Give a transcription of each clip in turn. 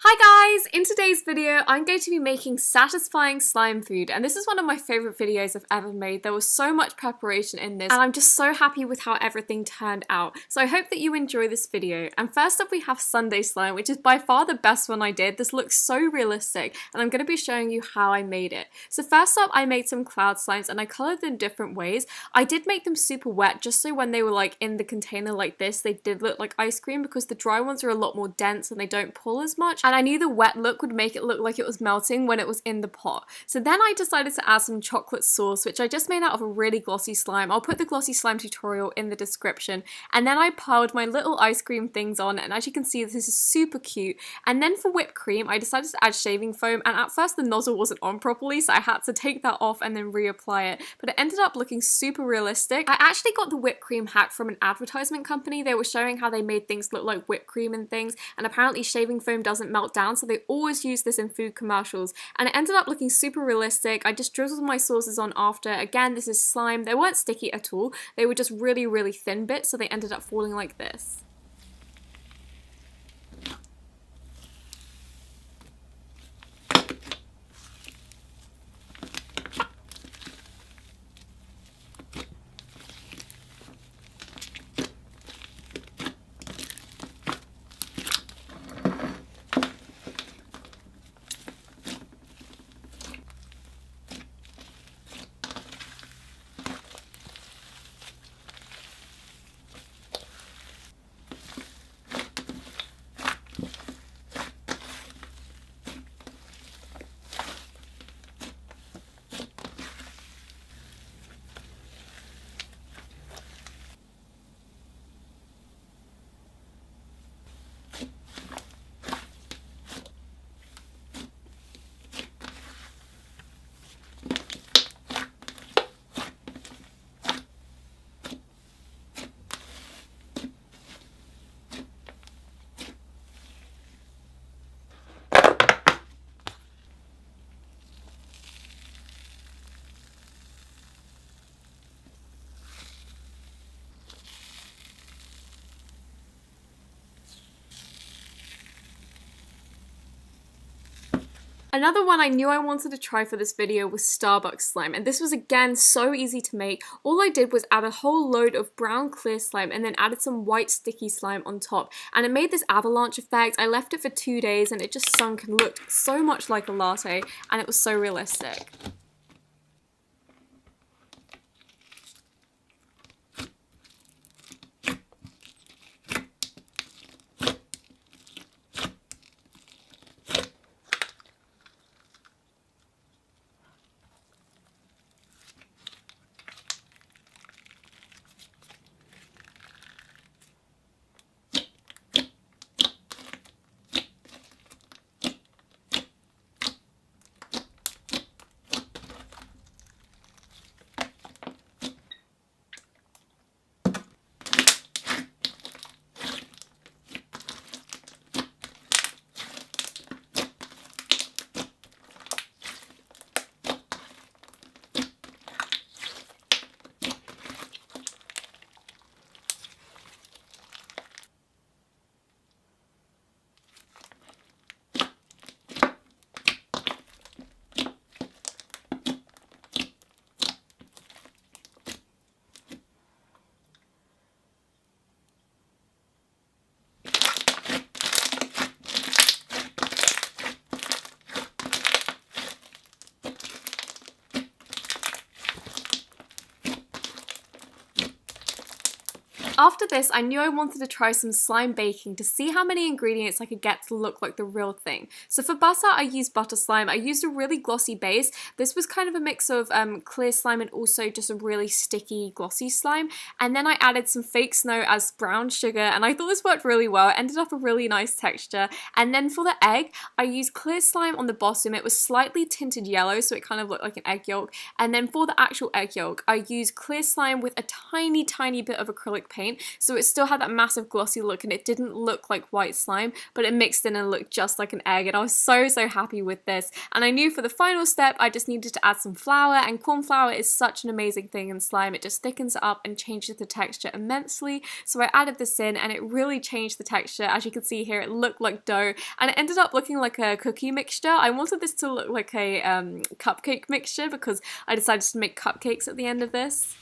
Hi guys! In today's video I'm going to be making satisfying slime food, and this is one of my favourite videos I've ever made. There was so much preparation in this and I'm just so happy with how everything turned out. So I hope that you enjoy this video. And first up we have Sunday slime, which is by far the best one I did. This looks so realistic and I'm going to be showing you how I made it. So first up I made some cloud slimes and I coloured them different ways. I did make them super wet just so when they were like in the container like this they did look like ice cream, because the dry ones are a lot more dense and they don't pull as much. And I knew the wet look would make it look like it was melting when it was in the pot. So then I decided to add some chocolate sauce, which I just made out of a really glossy slime. I'll put the glossy slime tutorial in the description. And then I piled my little ice cream things on, and as you can see this is super cute. And then for whipped cream I decided to add shaving foam, and at first the nozzle wasn't on properly so I had to take that off and then reapply it, but it ended up looking super realistic. I actually got the whipped cream hack from an advertisement company. They were showing how they made things look like whipped cream and things, and apparently shaving foam doesn't melt down, so they always use this in food commercials, and it ended up looking super realistic. I just drizzled my sauces on after. Again, this is slime. They weren't sticky at all. They were just really thin bits, so they ended up falling like this. Another one I knew I wanted to try for this video was Starbucks slime, and this was again so easy to make. All I did was add a whole load of brown clear slime and then added some white sticky slime on top, and it made this avalanche effect. I left it for 2 days and it just sunk and looked so much like a latte, and it was so realistic. After this, I knew I wanted to try some slime baking to see how many ingredients I could get to look like the real thing. So for butter, I used butter slime. I used a really glossy base. This was kind of a mix of clear slime and also just a really sticky, glossy slime. And then I added some fake snow as brown sugar, and I thought this worked really well. It ended up a really nice texture. And then for the egg, I used clear slime on the bottom. It was slightly tinted yellow, so it kind of looked like an egg yolk. And then for the actual egg yolk, I used clear slime with a tiny bit of acrylic paint paint, so it still had that massive glossy look and it didn't look like white slime, but it mixed in and looked just like an egg, and I was so happy with this. And I knew for the final step I just needed to add some flour, and corn flour is such an amazing thing in slime. It just thickens it up and changes the texture immensely. So I added this in and it really changed the texture. As you can see here, it looked like dough and it ended up looking like a cookie mixture. I wanted this to look like a cupcake mixture because I decided to make cupcakes at the end of this.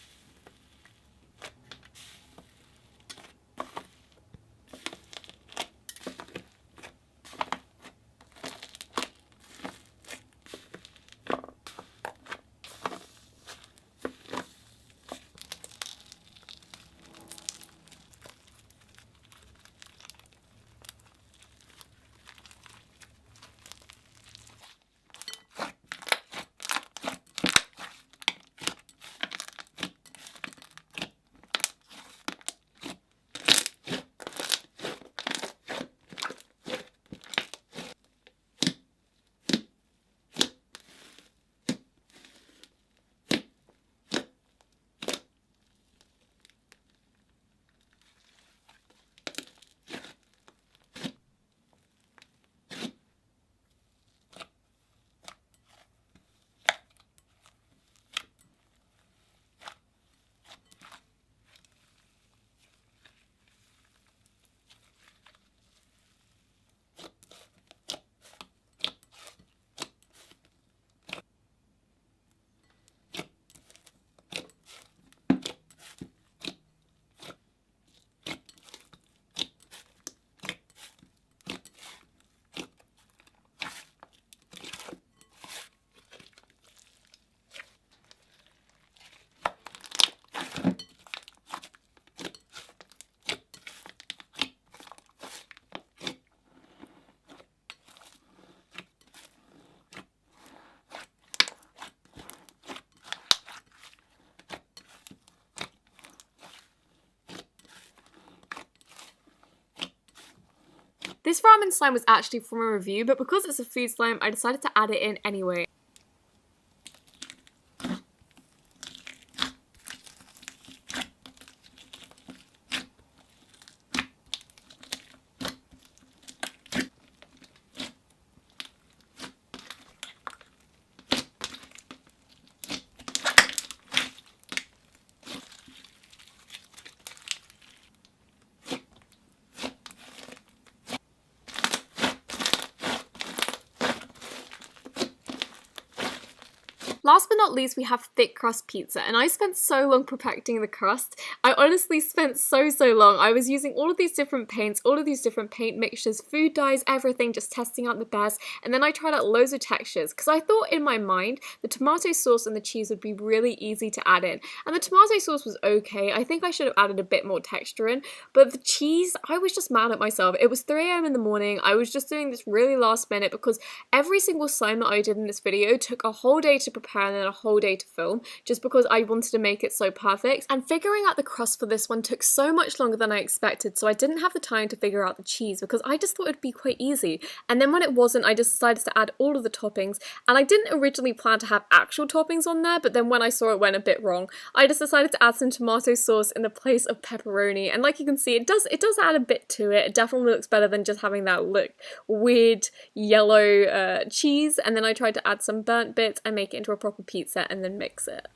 This ramen slime was actually from a review, but because it's a food slime, I decided to add it in anyway. Last but not least, we have thick crust pizza, and I spent so long perfecting the crust. I honestly spent so long. I was using all of these different paints, all of these different paint mixtures, food dyes, everything, just testing out the best, and then I tried out loads of textures, because I thought in my mind the tomato sauce and the cheese would be really easy to add in, and the tomato sauce was okay. I think I should have added a bit more texture in, but the cheese, I was just mad at myself. It was 3 AM in the morning, I was just doing this really last minute, because every single slime that I did in this video took a whole day to prepare and then a whole day to film, just because I wanted to make it so perfect. And figuring out the crust for this one took so much longer than I expected, so I didn't have the time to figure out the cheese because I just thought it'd be quite easy. And then when it wasn't, I just decided to add all of the toppings, and I didn't originally plan to have actual toppings on there, but then when I saw it went a bit wrong, I just decided to add some tomato sauce in the place of pepperoni, and like you can see, it does add a bit to it. It definitely looks better than just having that weird yellow cheese. And then I tried to add some burnt bits and make it into a proper pizza and then mix it.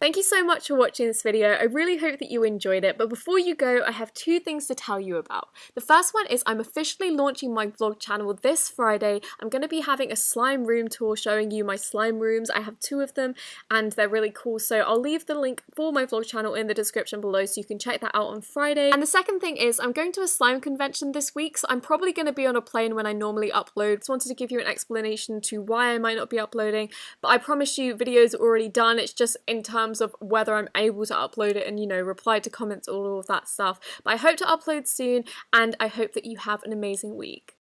Thank you so much for watching this video. I really hope that you enjoyed it, but before you go, I have two things to tell you about. The first one is I'm officially launching my vlog channel this Friday. I'm going to be having a slime room tour showing you my slime rooms. I have two of them and they're really cool, so I'll leave the link for my vlog channel in the description below so you can check that out on Friday. And the second thing is I'm going to a slime convention this week, so I'm probably going to be on a plane when I normally upload. Just wanted to give you an explanation to why I might not be uploading, but I promise you videos are already done. It's just in terms of whether I'm able to upload it and, you know, reply to comments, all of that stuff. But I hope to upload soon, and I hope that you have an amazing week.